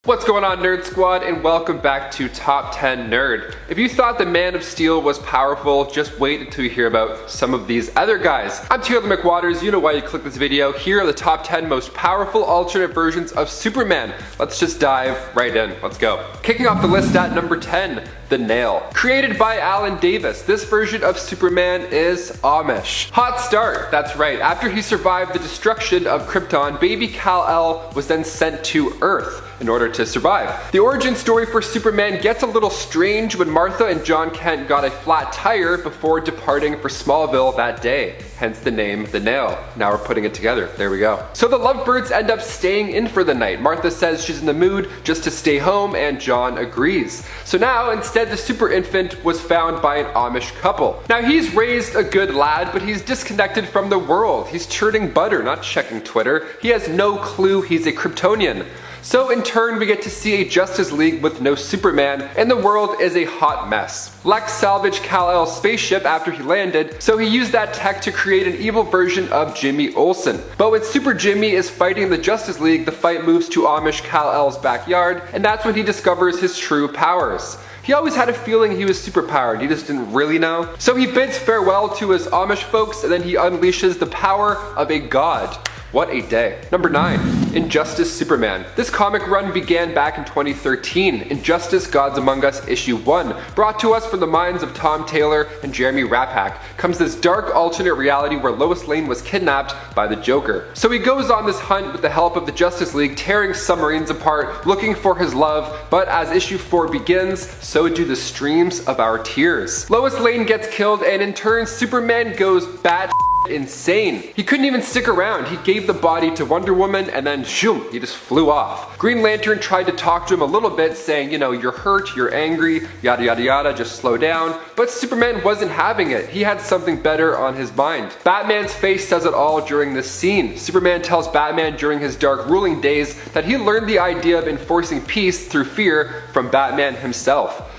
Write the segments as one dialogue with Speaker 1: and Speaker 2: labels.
Speaker 1: What's going on, Nerd Squad, and welcome back to Top 10 Nerd. If you thought the Man of Steel was powerful, just wait until you hear about some of these other guys. I'm Taylor McWaters, you know why you clicked this video. Here are the top 10 most powerful alternate versions of Superman. Let's just dive right in, let's go. Kicking off the list at number 10, the Nail. Created by Alan Davis, this version of Superman is Amish. Hot start, that's right. After he survived the destruction of Krypton, baby Kal-El was then sent to Earth in order to survive. The origin story for Superman gets a little strange when Martha and John Kent got a flat tire before departing for Smallville that day, hence the name The Nail. Now we're putting it together, there we go. So the Lovebirds end up staying in for the night. Martha says she's in the mood just to stay home and John agrees. So now instead the super infant was found by an Amish couple. Now he's raised a good lad, but he's disconnected from the world. He's churning butter, not checking Twitter. He has no clue he's a Kryptonian. So in turn, we get to see a Justice League with no Superman, and the world is a hot mess. Lex salvaged Kal-El's spaceship after he landed, so he used that tech to create an evil version of Jimmy Olsen. But when Super Jimmy is fighting the Justice League, the fight moves to Amish Kal-El's backyard, and that's when he discovers his true powers. He always had a feeling he was superpowered, he just didn't really know. So he bids farewell to his Amish folks, and then he unleashes the power of a god. What a day. Number 9, Injustice Superman. This comic run began back in 2013. Injustice Gods Among Us issue 1, brought to us from the minds of Tom Taylor and Jeremy Rappak, comes this dark alternate reality where Lois Lane was kidnapped by the Joker. So he goes on this hunt with the help of the Justice League, tearing submarines apart, looking for his love, but as issue 4 begins, so do the streams of our tears. Lois Lane gets killed, and in turn, Superman goes bat insane. He couldn't even stick around. He gave the body to Wonder Woman and then shoom, he just flew off. Green Lantern tried to talk to him a little bit, saying, you know, you're hurt, you're angry, yada yada yada, just slow down. But Superman wasn't having it. He had something better on his mind. Batman's face says it all during this scene. Superman tells Batman during his dark ruling days that he learned the idea of enforcing peace through fear from Batman himself.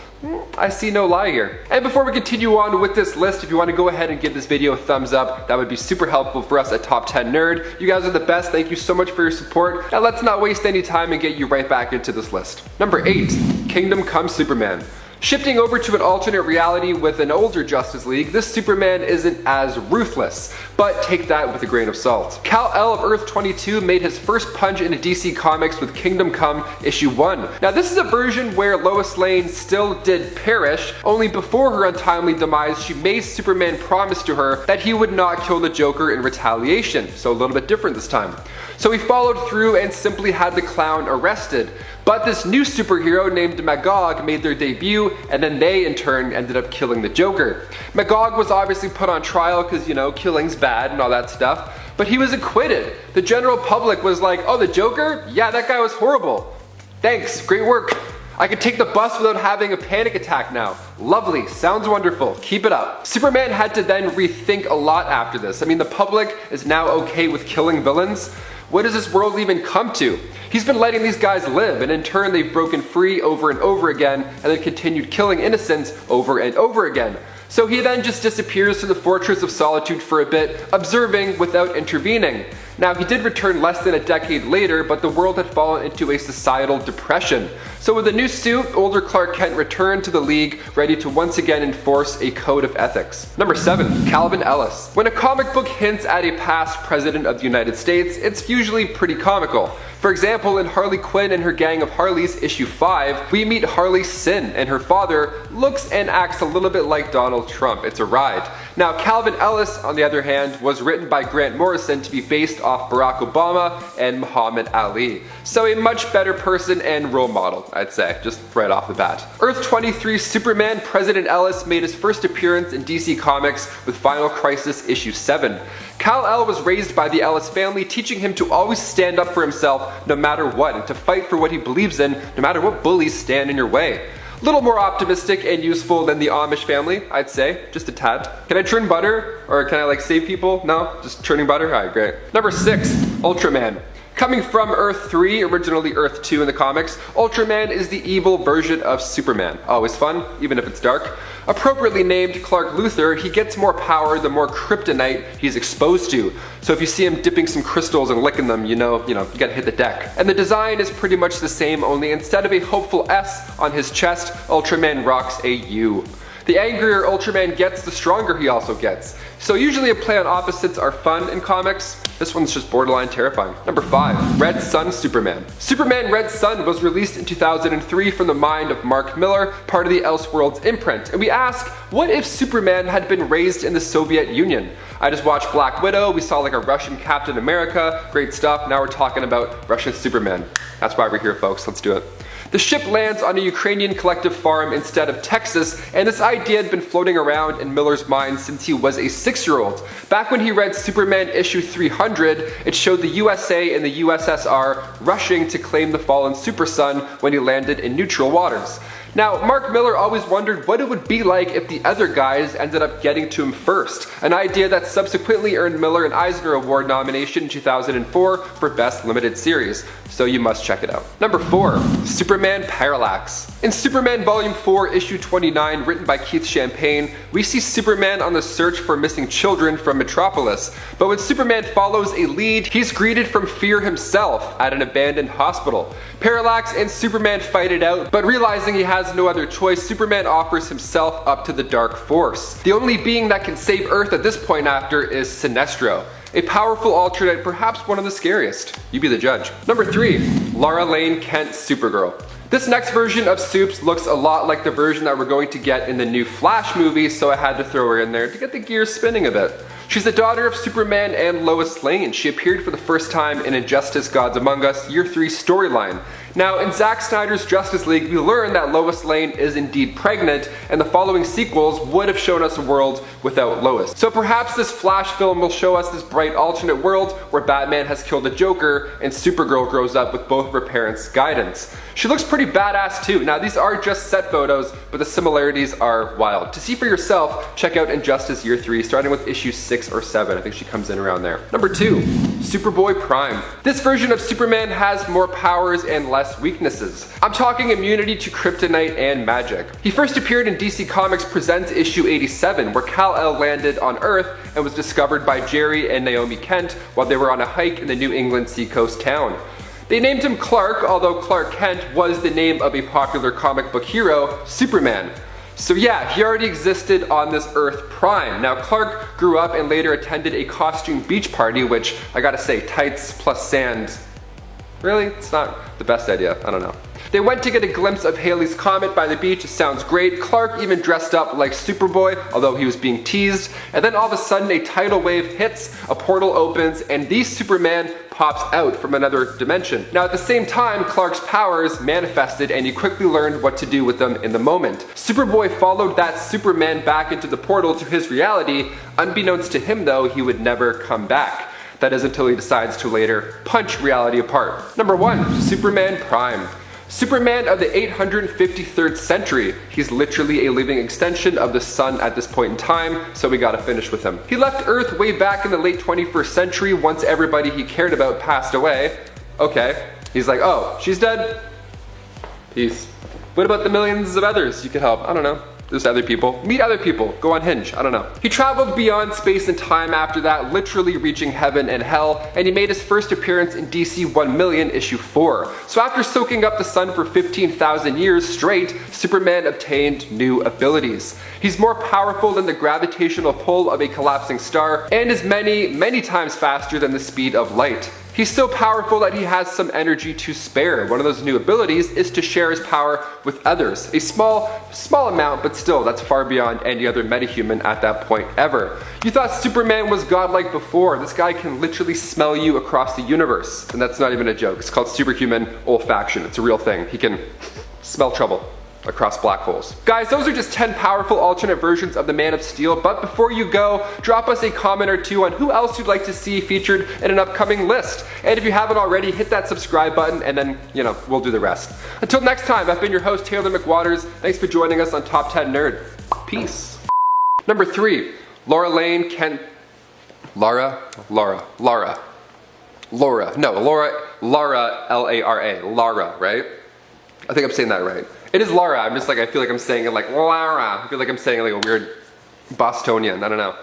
Speaker 1: I see no lie here. And before we continue on with this list, if you want to go ahead and give this video a thumbs up, that would be super helpful for us at Top 10 Nerd. You guys are the best. Thank you so much for your support. Now let's not waste any time and get you right back into this list. Number 8, Kingdom Come Superman. Shifting over to an alternate reality with an older Justice League, this Superman isn't as ruthless, but take that with a grain of salt. Kal-El of Earth 22 made his first punch into DC Comics with Kingdom Come issue 1. Now this is a version where Lois Lane still did perish, only before her untimely demise she made Superman promise to her that he would not kill the Joker in retaliation, so a little bit different this time. So he followed through and simply had the clown arrested. But this new superhero named Magog made their debut, and then they in turn ended up killing the Joker. Magog was obviously put on trial because, you know, killing's bad and all that stuff, but he was acquitted. The general public was like, oh, the Joker? Yeah, that guy was horrible. Thanks, great work. I could take the bus without having a panic attack now. Lovely, sounds wonderful, keep it up. Superman had to then rethink a lot after this. I mean, the public is now okay with killing villains. What does this world even come to? He's been letting these guys live, and in turn they've broken free over and over again, and then continued killing innocents over and over again. So he then just disappears to the Fortress of Solitude for a bit, observing without intervening. Now he did return less than a decade later, but the world had fallen into a societal depression. So with a new suit, older Clark Kent returned to the League, ready to once again enforce a code of ethics. Number 7, Calvin Ellis. When a comic book hints at a past president of the United States, it's usually pretty comical. For example, in Harley Quinn and her Gang of Harleys issue 5, we meet Harley Sin, and her father looks and acts a little bit like Donald Trump. It's a ride. Now Calvin Ellis, on the other hand, was written by Grant Morrison to be based off Barack Obama and Muhammad Ali. So a much better person and role model, I'd say, just right off the bat. Earth 23 Superman President Ellis made his first appearance in DC Comics with Final Crisis issue 7. Kal-El was raised by the Ellis family, teaching him to always stand up for himself no matter what, and to fight for what he believes in no matter what bullies stand in your way. A little more optimistic and useful than the Amish family, I'd say, just a tad. Can I churn butter? Or can I like save people? No? Just churning butter? Alright, great. Number 6, Ultraman. Coming from Earth 3, originally Earth 2 in the comics, Ultraman is the evil version of Superman. Always fun, even if it's dark. Appropriately named Clark Luthor, he gets more power the more kryptonite he's exposed to. So if you see him dipping some crystals and licking them, you know, you gotta hit the deck. And the design is pretty much the same, only instead of a hopeful S on his chest, Ultraman rocks a U. The angrier Ultraman gets, the stronger he also gets. So usually a play on opposites are fun in comics. This one's just borderline terrifying. Number 5, Red Sun Superman. Superman Red Sun was released in 2003 from the mind of Mark Millar, part of the Elseworlds imprint. And we ask, what if Superman had been raised in the Soviet Union? I just watched Black Widow, we saw like a Russian Captain America, great stuff. Now we're talking about Russian Superman. That's why we're here, folks, let's do it. The ship lands on a Ukrainian collective farm instead of Texas, and this idea had been floating around in Millar's mind since he was a 6-year-old. Back when he read Superman issue 300, it showed the USA and the USSR rushing to claim the fallen Super Sun when he landed in neutral waters. Now, Mark Millar always wondered what it would be like if the other guys ended up getting to him first, an idea that subsequently earned Millar an Eisner Award nomination in 2004 for Best Limited Series, so you must check it out. Number 4, Superman Parallax. In Superman Volume 4, Issue 29, written by Keith Champagne, we see Superman on the search for missing children from Metropolis, but when Superman follows a lead, he's greeted from fear himself at an abandoned hospital. Parallax and Superman fight it out, but realizing he has no other choice, Superman offers himself up to the Dark Force. The only being that can save Earth at this point after is Sinestro, a powerful alternate, perhaps one of the scariest. You be the judge. Number 3, Lara Lane Kent Supergirl. This next version of Supes looks a lot like the version that we're going to get in the new Flash movie, so I had to throw her in there to get the gears spinning a bit. She's the daughter of Superman and Lois Lane. She appeared for the first time in Injustice Gods Among Us Year 3 storyline. Now, in Zack Snyder's Justice League, we learn that Lois Lane is indeed pregnant, and the following sequels would have shown us a world without Lois. So perhaps this Flash film will show us this bright alternate world where Batman has killed the Joker and Supergirl grows up with both of her parents' guidance. She looks pretty badass too. Now, these are just set photos, but the similarities are wild. To see for yourself, check out Injustice Year 3, starting with issue 6 or 7. I think she comes in around there. Number 2, Superboy Prime. This version of Superman has more powers and less weaknesses. I'm talking immunity to kryptonite and magic. He first appeared in DC Comics Presents issue 87, where Kal-El landed on Earth and was discovered by Jerry and Naomi Kent while they were on a hike in the New England seacoast town. They named him Clark, although Clark Kent was the name of a popular comic book hero, Superman. So yeah, he already existed on this Earth Prime. Now, Clark grew up and later attended a costume beach party, which I gotta say, tights plus sand, really? It's not the best idea, I don't know. They went to get a glimpse of Halley's Comet by the beach. It sounds great. Clark even dressed up like Superboy, although he was being teased. And then all of a sudden a tidal wave hits, a portal opens, and the Superman pops out from another dimension. Now at the same time, Clark's powers manifested and he quickly learned what to do with them in the moment. Superboy followed that Superman back into the portal to his reality. Unbeknownst to him though, he would never come back. That is until he decides to later punch reality apart. Number 1, Superman Prime. Superman of the 853rd century. He's literally a living extension of the sun at this point in time, so we gotta finish with him. He left Earth way back in the late 21st century once everybody he cared about passed away. Okay, he's like, oh, she's dead? Peace. What about the millions of others you could help? I don't know. There's other people. Meet other people. Go on Hinge. I don't know. He traveled beyond space and time after that, literally reaching heaven and hell, and he made his first appearance in DC 1 Million issue 4. So after soaking up the sun for 15,000 years straight, Superman obtained new abilities. He's more powerful than the gravitational pull of a collapsing star, and is many, many times faster than the speed of light. He's so powerful that he has some energy to spare. One of those new abilities is to share his power with others. A small amount, but still, that's far beyond any other metahuman at that point ever. You thought Superman was godlike before. This guy can literally smell you across the universe. And that's not even a joke. It's called superhuman olfaction. It's a real thing. He can smell trouble across black holes. Guys, those are just 10 powerful alternate versions of the Man of Steel, but before you go, drop us a comment or two on who else you'd like to see featured in an upcoming list. And if you haven't already, hit that subscribe button and then, we'll do the rest. Until next time, I've been your host, Taylor McWatters. Thanks for joining us on Top 10 Nerd. Peace. Number 3, Lara Lane Kent... Laura? Lara, L-A-R-A, Lara, right? I think I'm saying that right. It is Lara, I'm just like, I feel like I'm saying it like Lara. I feel like I'm saying it like a weird Bostonian, I don't know.